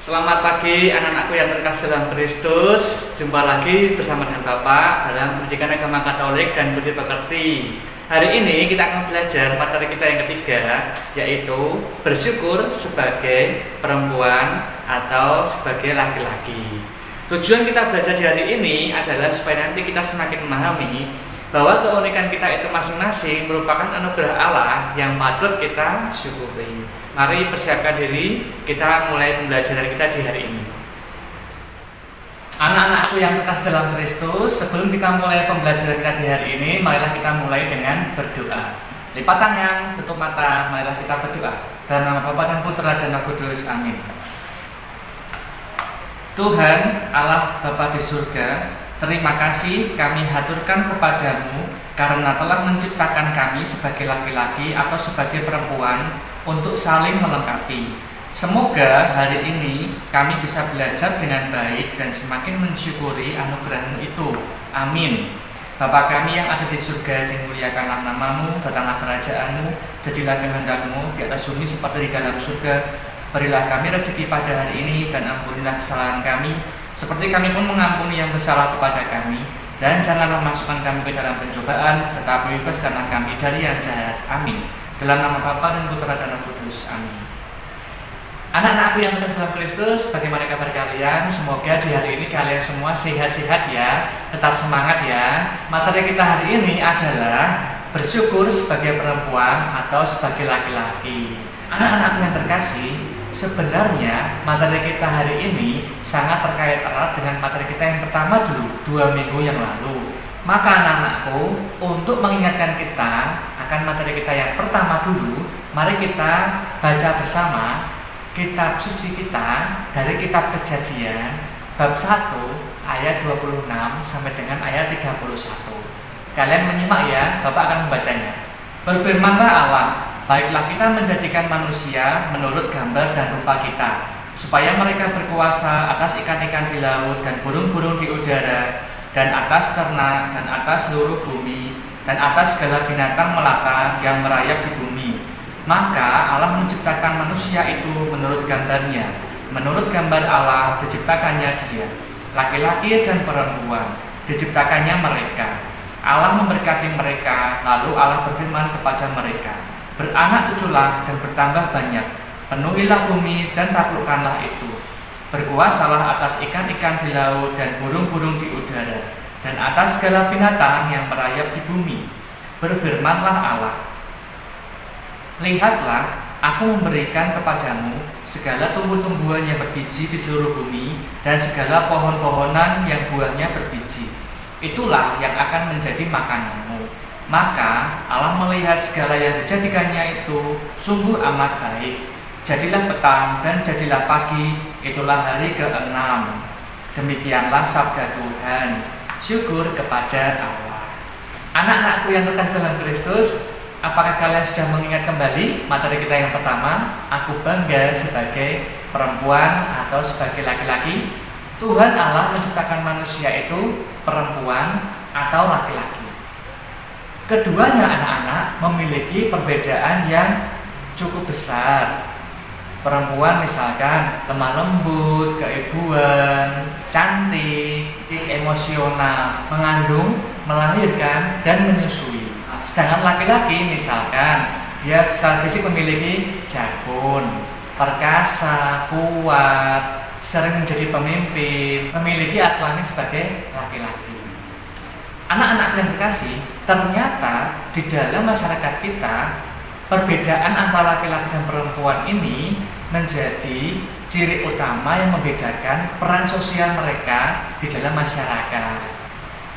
Selamat pagi anak-anakku yang terkasih dalam Kristus. Jumpa lagi bersama dengan Bapak dalam pendidikan agama Katolik dan budi pekerti. Hari ini kita akan belajar materi kita yang ketiga, yaitu bersyukur sebagai perempuan atau sebagai laki-laki. Tujuan kita belajar di hari ini adalah supaya nanti kita semakin memahami bahwa keunikan kita itu masing-masing merupakan anugerah Allah yang patut kita syukuri. Mari persiapkan diri, kita mulai pembelajaran kita di hari ini. Anak-anakku yang terkasih dalam Kristus, sebelum kita mulai pembelajaran kita di hari ini, marilah kita mulai dengan berdoa. Lipat tangan, tutup mata, marilah kita berdoa. Dalam nama Bapa dan Putra dan Roh Kudus, amin. Tuhan Allah Bapa di surga, terima kasih kami haturkan kepadamu karena telah menciptakan kami sebagai laki-laki atau sebagai perempuan untuk saling melengkapi. Semoga hari ini kami bisa belajar dengan baik dan semakin mensyukuri anugerah-Mu itu. Amin. Bapa kami yang ada di surga, dimuliakanlah namamu, datanglah kerajaan-Mu, jadilah kehendak-Mu di atas bumi seperti di dalam surga. Berilah kami rezeki pada hari ini dan ampunilah kesalahan kami, seperti kami pun mengampuni yang bersalah kepada kami. Dan janganlah masukkan kami ke dalam pencobaan, tetapi bebaskanlah kami dari yang jahat. Amin. Dalam nama Bapa dan Putra dan Roh Kudus. Amin. Anak-anakku yang terkasih dalam Kristus, bagaimana kabar kalian? Semoga di hari ini kalian semua sehat-sehat ya. Tetap semangat ya. Materi kita hari ini adalah bersyukur sebagai perempuan atau sebagai laki-laki. Anak-anakku yang terkasih, sebenarnya materi kita hari ini sangat terkait erat dengan materi kita yang pertama dulu, 2 minggu yang lalu. Maka anak-anakku, untuk mengingatkan kita akan materi kita yang pertama dulu, mari kita baca bersama kitab suci kita dari kitab Kejadian bab 1 ayat 26 sampai dengan ayat 31. Kalian menyimak ya, Bapak akan membacanya. Berfirmanlah Allah, baiklah kita menjadikan manusia menurut gambar dan rupa kita, supaya mereka berkuasa atas ikan-ikan di laut dan burung-burung di udara, dan atas ternak, dan atas seluruh bumi, dan atas segala binatang melata yang merayap di bumi. Maka Allah menciptakan manusia itu menurut gambarnya. Menurut gambar Allah diciptakannya dia, laki-laki dan perempuan diciptakannya mereka. Allah memberkati mereka, lalu Allah berfirman kepada mereka, beranak cuculah dan bertambah banyak, penuhilah bumi dan taklukkanlah itu. Berkuasalah atas ikan-ikan di laut dan burung-burung di udara, dan atas segala binatang yang merayap di bumi. Berfirmanlah Allah, lihatlah, aku memberikan kepadamu segala tumbuh-tumbuhan yang berbiji di seluruh bumi, dan segala pohon-pohonan yang buahnya berbiji. Itulah yang akan menjadi makananmu. Maka Allah melihat segala yang dijadikannya itu sungguh amat baik. Jadilah petang dan jadilah pagi, itulah hari ke-6. Demikianlah sabda Tuhan. Syukur kepada Allah. Anak-anakku yang terkasih dalam Kristus, apakah kalian sudah mengingat kembali materi kita yang pertama? Aku bangga sebagai perempuan atau sebagai laki-laki. Tuhan Allah menciptakan manusia itu perempuan atau laki-laki. Keduanya anak-anak memiliki perbedaan yang cukup besar. Perempuan misalkan lemah lembut, keibuan, cantik, emosional, mengandung, melahirkan, dan menyusui. Sedangkan laki-laki misalkan dia secara fisik memiliki jagung, perkasa, kuat, sering menjadi pemimpin, memiliki akhlaknya sebagai laki-laki. Anak-anak yang terkasih, ternyata di dalam masyarakat kita perbedaan antara laki-laki dan perempuan ini menjadi ciri utama yang membedakan peran sosial mereka di dalam masyarakat.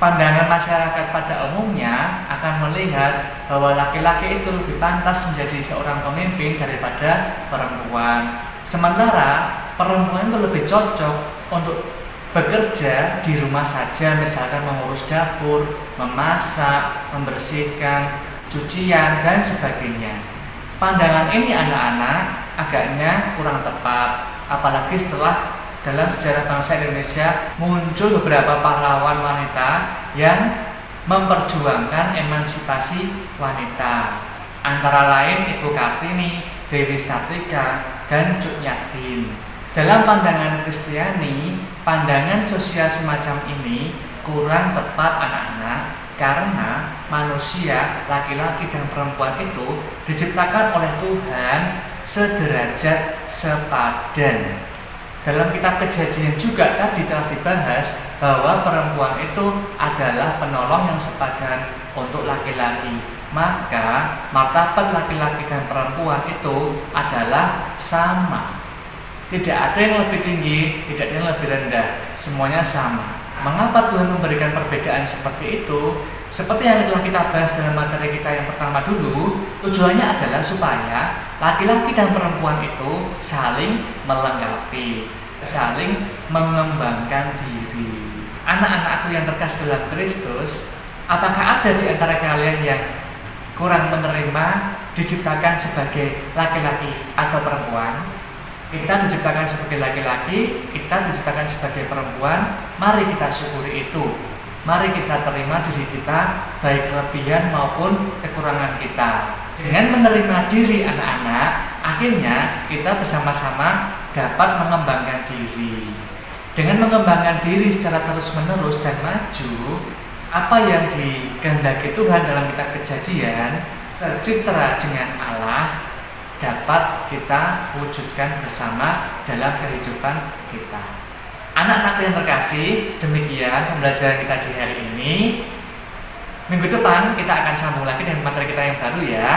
Pandangan masyarakat pada umumnya akan melihat bahwa laki-laki itu lebih pantas menjadi seorang pemimpin daripada perempuan. Sementara perempuan itu lebih cocok untuk bekerja di rumah saja, misalkan mengurus dapur, memasak, membersihkan, cucian, dan sebagainya. Pandangan ini anak-anak agaknya kurang tepat, apalagi setelah dalam sejarah bangsa Indonesia muncul beberapa pahlawan wanita yang memperjuangkan emansipasi wanita. Antara lain Ibu Kartini, Dewi Sartika, dan Cut Nyak Dien. Dalam pandangan Kristiani, pandangan sosial semacam ini kurang tepat anak-anak, karena manusia laki-laki dan perempuan itu diciptakan oleh Tuhan sederajat, sepadan. Dalam kitab Kejadian juga tadi telah dibahas bahwa perempuan itu adalah penolong yang sepadan untuk laki-laki. Maka martabat laki-laki dan perempuan itu adalah sama. Tidak ada yang lebih tinggi, tidak ada yang lebih rendah, semuanya sama. Mengapa Tuhan memberikan perbedaan seperti itu? Seperti yang telah kita bahas dalam materi kita yang pertama dulu, tujuannya adalah supaya laki-laki dan perempuan itu saling melengkapi, saling mengembangkan diri. Anak-anakku yang terkasih dalam Kristus, apakah ada di antara kalian yang kurang menerima diciptakan sebagai laki-laki atau perempuan? Kita diciptakan sebagai laki-laki, kita diciptakan sebagai perempuan. Mari kita syukuri itu. Mari kita terima diri kita, baik kelebihan maupun kekurangan kita. Dengan menerima diri anak-anak, akhirnya kita bersama-sama dapat mengembangkan diri. Dengan mengembangkan diri secara terus-menerus dan maju, apa yang dikehendaki Tuhan dalam kitab Kejadian, sejahtera dengan Allah, dapat kita wujudkan bersama dalam kehidupan kita. Anak-anak yang terkasih, demikian pembelajaran kita di hari ini. Minggu depan kita akan sambung lagi dengan materi kita yang baru ya.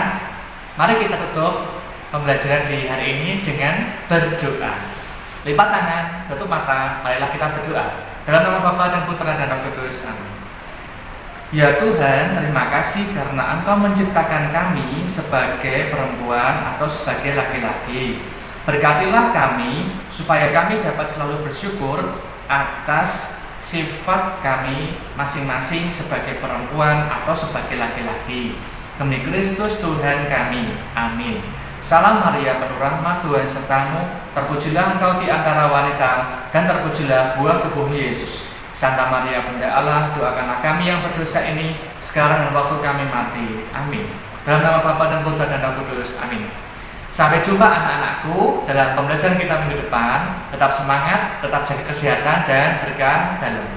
Mari kita tutup pembelajaran di hari ini dengan berdoa. Lipat tangan, tutup mata, marilah kita berdoa. Dalam nama Bapa dan Putra dan Roh Kudus. Amin. Ya Tuhan, terima kasih karena Engkau menciptakan kami sebagai perempuan atau sebagai laki-laki. Berkatilah kami supaya kami dapat selalu bersyukur atas sifat kami masing-masing sebagai perempuan atau sebagai laki-laki. Demi Kristus Tuhan kami. Amin. Salam Maria, penuh rahmat, Tuhan sertamu. Terpujilah Engkau di antara wanita, dan terpujilah buah tubuhmu Yesus. Santa Maria Bunda Allah, doakanlah kami yang berdosa ini sekarang dan waktu kami mati. Amin. Dalam nama Bapa dan Putra dan Roh Kudus. Amin. Sampai jumpa anak-anakku dalam pembelajaran kita minggu depan. Tetap semangat, tetap jaga kesehatan dan berkah dalam.